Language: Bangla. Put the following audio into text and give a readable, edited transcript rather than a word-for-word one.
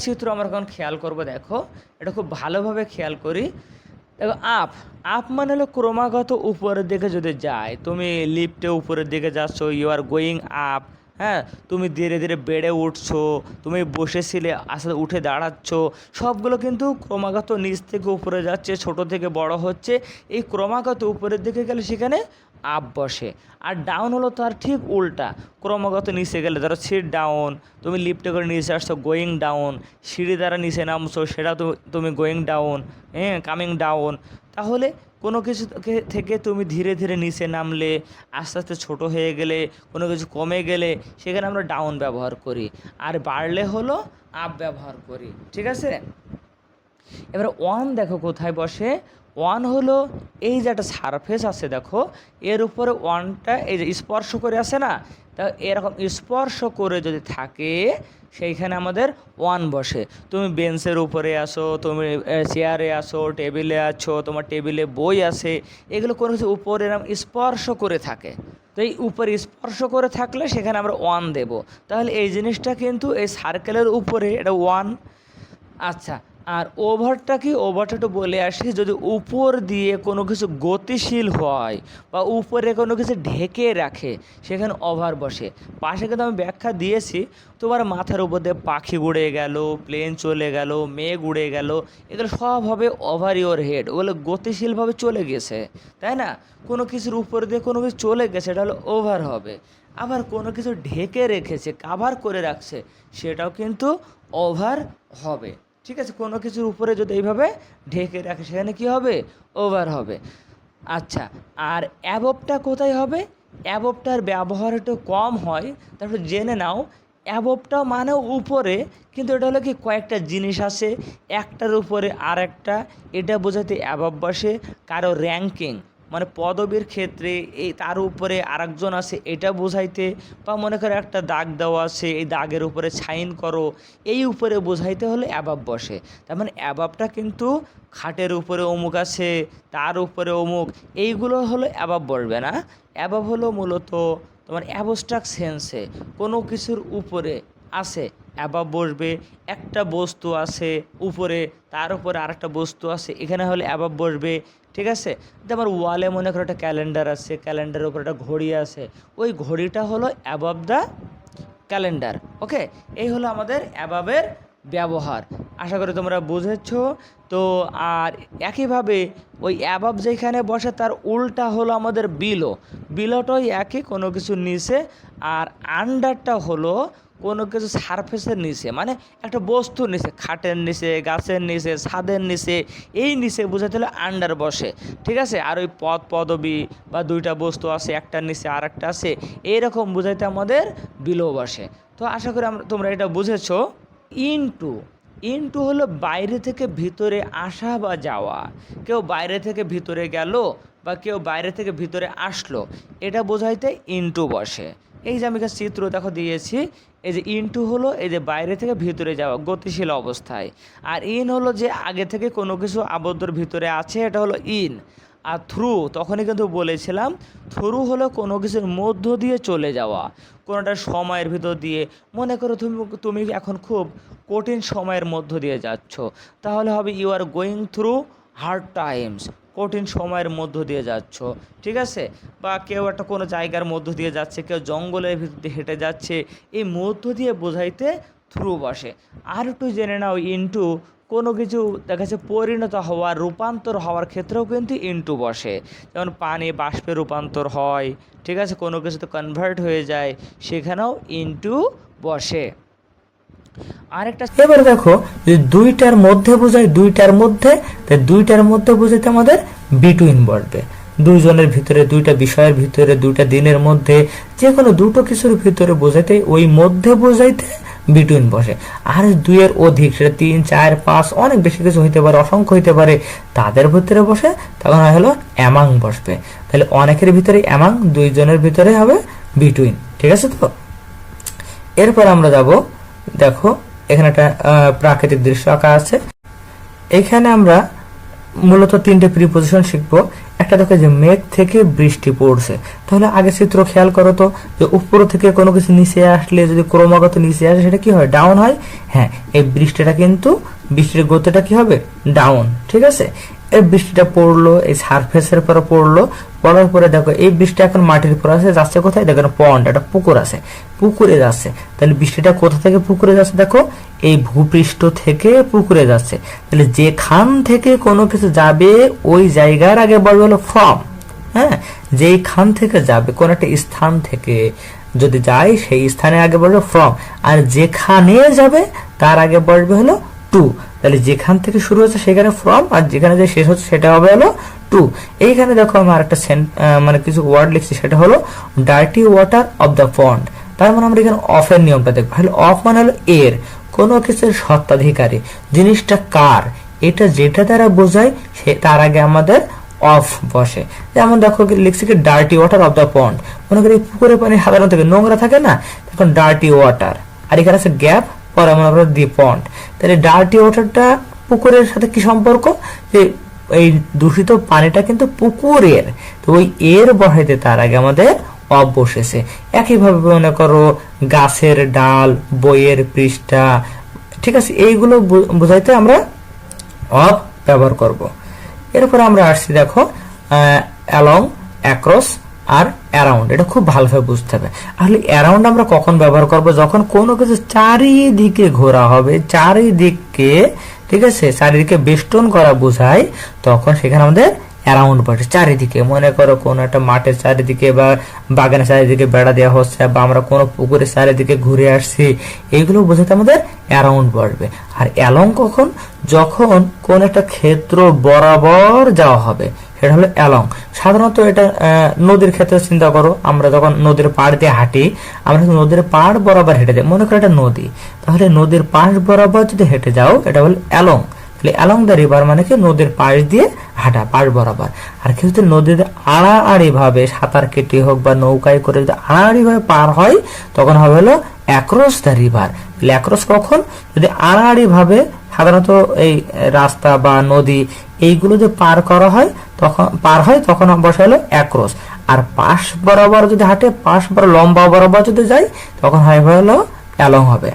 চিত্র আমরা এখন খেয়াল করব। দেখো এটা খুব ভালোভাবে খেয়াল করি। দেখো আপ আপ মানে হলো ক্রমাগত উপরের দিকে যদি যায়, তুমি লিফটে উপরের দিকে যাচ্ছ, ইউ আর গোয়িং আপ। হ্যাঁ, তুমি ধীরে ধীরে বেড়ে উঠছো, তুমি বসেছিলে আস্তে উঠে দাঁড়াচ্ছ, সবগুলো কিন্তু ক্রমাগত নিচ থেকে উপরে যাচ্ছে, ছোট থেকে বড় হচ্ছে। এই ক্রমাগত উপরের দিকে গেলে সেখানে আপ বসে। আর ডাউন হলো তার ঠিক উল্টা, ক্রমাগত নিচে গেলে ধরো সিট ডাউন, তুমি লিফটে করে নিচে আসছো গোয়িং ডাউন, সিঁড়ি দ্বারা নিচে নামছো সেটা তুমি গোয়িং ডাউন, হ্যাঁ কামিং ডাউন। তাহলে কোনো কিছু থেকে তুমি ধীরে ধীরে নিচে নামলে, আস্তে আস্তে ছোটো হয়ে গেলে, কোনো কিছু কমে গেলে সেখানে আমরা ডাউন ব্যবহার করি। আর বাড়লে হলো আপ ব্যবহার করি। ঠিক আছে, এবার ওয়ান দেখো কোথায় বসে। ওয়ান হলো এই যে একটা সারফেস আছে, দেখো এর উপরে ওয়ানটা এই যে স্পর্শ করে আছে না, তা এরকম স্পর্শ করে যদি থাকে সেইখানে আমাদের ওয়ান বসে। তুমি বেঞ্চের উপরে আসো, তুমি চেয়ারে আসো, টেবিলে আছো, তোমার টেবিলে বই আছে, এগুলো কোনো কিছু উপরে এরকম স্পর্শ করে থাকে। তো এই উপরে স্পর্শ করে থাকলে সেখানে আমরা ওয়ান দেব। তাহলে এই জিনিসটা কিন্তু এই সার্কেলের উপরে এটা ওয়ান। আচ্ছা, আর ওভারটা কি? ওভারটা একটু বলে আসি। যদি উপর দিয়ে কোনো কিছু গতিশীল হয় বা উপরে কোনো কিছু ঢেকে রাখে সেখানে ওভার বসে। পাশে কিন্তু আমি ব্যাখ্যা দিয়েছি, তোমার মাথার উপর দিয়ে পাখি উড়ে গেল, প্লেন চলে গেল, মেঘ উড়ে গেল, এগুলো সব হবে ওভার ইওর হেড, ওগুলো গতিশীলভাবে চলে গেছে, তাই না? কোনো কিছুর উপর দিয়ে কোনো কিছু চলে গেছে, এটা হলো ওভার হবে। আবার কোনো কিছু ঢেকে রেখেছে, কাভার করে রাখছে, সেটাও কিন্তু ওভার হবে। ঠিক আছে, কোনো কিছুর উপরে যদি এইভাবে ঢেকে রাখে সেখানে কি হবে? ওভার হবে। আচ্ছা, আর অ্যাবভটা কোথায় হবে? অ্যাবভটার ব্যবহার একটু কম হয়, তারপরে জেনে নাও। অ্যাবভটা মানে উপরে, কিন্তু এটা হলো কি কয়েকটা জিনিস আছে একটার উপরে আর একটা, এটা বোঝাতে অ্যাবভ বসে। কারো র্যাঙ্কিং মানে পদবীর ক্ষেত্রে এই তার উপরে আরেকজন আছে এটা বোঝাইতে, বা মনে করো একটা দাগ দেওয়া আছে, এই দাগের উপরে সাইন করো, এই উপরে বোঝাইতে হলে অ্যাবাব বসে। তার মানে অ্যাবাবটা কিন্তু খাটের উপরে অমুক আছে, তার উপরে অমুক, এইগুলো হলো অ্যাবাব বলবে না। অ্যাবাব হলো মূলত তোমার অ্যাবস্ট্রাক্ট সেন্সে কোনো কিছুর উপরে আছে অ্যাবাব বসবে। একটা বস্তু আছে উপরে, তার উপরে আরেকটা বস্তু আছে, এখানে হলে অ্যাবাব বসবে। ঠিক আছে, যেমন ওয়ালে মনে করো একটা ক্যালেন্ডার আছে, ক্যালেন্ডারের উপর একটা ঘড়ি আছে, ওই ঘড়িটা হলো অ্যাবাব দ্য ক্যালেন্ডার। ওকে, এই হলো আমাদের অ্যাবাবের ব্যবহার। আশা করি তোমরা বুঝেছ। তো আর একইভাবে ওই অ্যাবাব যেখানে বসে তার উল্টা হলো আমাদের বিলো। বিলোটাই একই, কোনো কিছু নিচে। আর আন্ডারটা হলো কোনো কিছু সারফেসের নিচে, মানে একটা বস্তুর নিচে, খাটের নিচে, গাছের নিচে, ছাদের নিচে, এই নিচে বোঝাতে হলে আন্ডার বসে। ঠিক আছে, আর ওই পদবী বা দুইটা বস্তু আছে, একটার নিচে আর একটা আছে, এইরকম বোঝাইতে আমাদের বিলো বসে। তো আশা করি তোমরা এটা বুঝেছো। ইনটু ইনটু হলো বাইরে থেকে ভিতরে আসা বা যাওয়া। কেউ বাইরে থেকে ভিতরে গেল বা কেউ বাইরে থেকে ভিতরে আসলো, এটা বোঝাইতে ইনটু বসে। এই যে আমি একটা চিত্র দেখো দিয়েছি, এই যে ইনটু হলো এই যে বাইরে থেকে ভিতরে যাওয়া গতিশীল অবস্থায়, আর ইন হলো যে আগে থেকে কোনো কিছু আবদ্ধর ভিতরে আছে, এটা হলো ইন। আর থ্রু তখনই কিন্তু বলেছিলাম, থ্রু হলো কোনো কিছুর মধ্য দিয়ে চলে যাওয়া, কোনোটা সময়ের ভিতর দিয়ে। মনে করো তুমি এখন খুব কঠিন সময়ের মধ্য দিয়ে যাচ্ছ, তাহলে হবে you are going through hard times, কঠিন সময়ের মধ্য দিয়ে যাচ্ছ। ঠিক আছে, বা কেউ একটা কোনো জায়গার মধ্য দিয়ে যাচ্ছে, কেউ জঙ্গলের ভিতর দিয়ে হেঁটে যাচ্ছে, এই মধ্য দিয়ে বোঝাইতে থ্রু বসে। আর একটু জেনে নাও, ইনটু কোনো কিছু দেখা যাচ্ছে পরিণত হওয়ার, রূপান্তর হওয়ার ক্ষেত্রেও কিন্তু ইনটু বসে। যেমন পানি বাষ্পে রূপান্তর হয়, ঠিক আছে, কোনো কিছুতে কনভার্ট হয়ে যায়, সেখানেও ইনটু বসে। আরেকটা এবার দেখো, যদি দুইটার মধ্যে বোঝায়, দুইটার মধ্যে, তাই দুইটার মধ্যে বোঝাইতে আমাদের বিটুইন বসবে। দুইজনের ভিতরে, দুইটা বিষয়ের ভিতরে, দুইটা দিনের মধ্যে, যে কোনো দুটো কিছুর ভিতরে বোঝাইতে ওই মধ্যে বোঝাইতে বিটুইন বসে। আর দুইয়ের অধিক, সেটা 3, 4, 5 অনেক বেশি কিছু হইতে পারে, অসংখ্য হইতে পারে, তাদের ভিতরে বসে তখন হলো অ্যামাং বসবে। তাহলে অনেকের ভিতরে অ্যামাং, দুইজনের ভিতরে হবে বিটুইন। ঠিক আছে তো? এরপর আমরা যাব, দেখো এখানে একটা প্রাকৃতিক দৃশ্য আঁকা আছে। এখানে আমরা মূলত 3টে প্রিপোজিশন শিখবো। একটা দেখো যে মেঘ থেকে বৃষ্টি পড়ছে, তাহলে আগে চিত্র খেয়াল করো তো, যে উপর থেকে কোনো কিছু নিচে আসলে যদি ক্রমাগত নিচে আসে সেটা কি হয়, ডাউন হয়। হ্যাঁ, এই বৃষ্টিটা কিন্তু বৃষ্টির গতিটা কি হবে, ডাউন। ঠিক আছে, এই বৃষ্টিটা পড়লো এই সারফেসের পরে পড়লো, পড়ার পরে দেখো এই বৃষ্টি এখন মাটির উপর আছে, যাচ্ছে কোথায়, দেখো পন্ড, একটা পুকুর আছে, পুকুরে যাচ্ছে। তাহলে বৃষ্টিটা কোথা থেকে পুকুরে যাচ্ছে, দেখো এই ভূপৃষ্ঠ থেকে পুকুরে যাচ্ছে। তাহলে যেখান থেকে কোনো কিছু যাবে ওই জায়গার আগে বলবে হলো ফ্রম। হ্যাঁ, যেখান থেকে যাবে কোন একটা স্থান থেকে যদি যায় সেই স্থানে আগে বলবে ফ্রম, আর যেখানে যাবে তার আগে বলবে হলো টু। তাহলে যেখান থেকে শুরু হচ্ছে সেখানে ফ্রম, আর যেখানে যে শেষ হচ্ছে সেটা হবে হলো টু। এইখানে দেখো আমি আরেকটা মানে কিছু ওয়ার্ড লিখছি, সেটা হলো dirty water of the pond. তার মানে আমরা এখানে অফ এর নিয়মটা দেখবো। অফ মানে হলো এর, কোনো কিছুর স্বত্বাধিকারী, জিনিসটা কার, এটা যেটা দ্বারা বোঝায় সে তার আগে আমাদের অফ বসে। যেমন দেখো লিখছি কি dirty water of the pond, মনে করি পুকুরের পানি সাধারণত নোংরা থাকে না, তখন ডার্টি ওয়াটার, আর এখানে আছে গ্যাপ, পরে মনে করো দি পন্ড। তাহলে ডার্টি ওয়াটারটা পুকুরের সাথে কি সম্পর্ক, যে এই দূষিত পানিটা কিন্তু পুকুরের, তো ওই এর বসাইতে তার আগে আমাদের অফ বসেছে। একইভাবে মনে করো গাছের ডাল, বইয়ের পৃষ্ঠা, ঠিক আছে, এইগুলো বোঝাইতে আমরা অফ ব্যবহার করব। এরপরে আমরা আসছি দেখো অ্যালং, অ্যাক্রস আর অ্যারাউন্ড। এটা খুব ভালোভাবে বুঝতে হবে। আসলে অ্যারাউন্ড আমরা কখন ব্যবহার করব, যখন কোনো কিছু চারিদিকে ঘোরা হবে, চারিদিকে, ঠিক আছে, চারিদিকে বেষ্টন করা বোঝায়, তখন সেখানে আমাদের অ্যারাউন্ড বসে। চারিদিকে মনে করো কোন একটা মাঠের চারিদিকে বা বাগানের চারিদিকে বেড়া দেওয়া হচ্ছে, বা আমরা কোনো পুকুরের চারিদিকে ঘুরে আসছি, এইগুলো বোঝাতে আমাদের অ্যারাউন্ড বসবে। আর অ্যালং কখন, যখন কোন একটা ক্ষেত্র বরাবর যাওয়া হবে, সেটা হলো অ্যালং। সাধারণত এটা নদীর ক্ষেত্রে চিন্তা করো, আমরা যখন নদীর পাড় দিয়ে হাঁটি, আমরা নদীর পাড় বরাবর হেঁটে যাই, মনে করো এটা নদী, তাহলে নদীর পাশ বরাবর যদি হেঁটে যাও এটা হলো অ্যালং। তাহলে অ্যালং দ্য রিভার মানে কি নদীর পাশ দিয়ে হাঁটা, পাশ বরাবর। আর কেউ যদি নদীতে আড়াআড়ি ভাবে সাঁতার কেটে হোক বা নৌকায় করে যদি আড়াআড়ি ভাবে পার হয়, তখন হবে হলো অ্যাক্রস দ্য রিভার। অ্যাক্রস কখন, যদি আড়াআড়ি ভাবে সাধারণত এই রাস্তা বা নদী এইগুলো যে পার করা হয়, তখন বসে হলো অ্যাক্রস। আর পাশ বরাবর যদি হাঁটে, পাশ বরাবর লম্বা বরাবর যদি যায়, তখন হয় হলো অ্যালং হবে।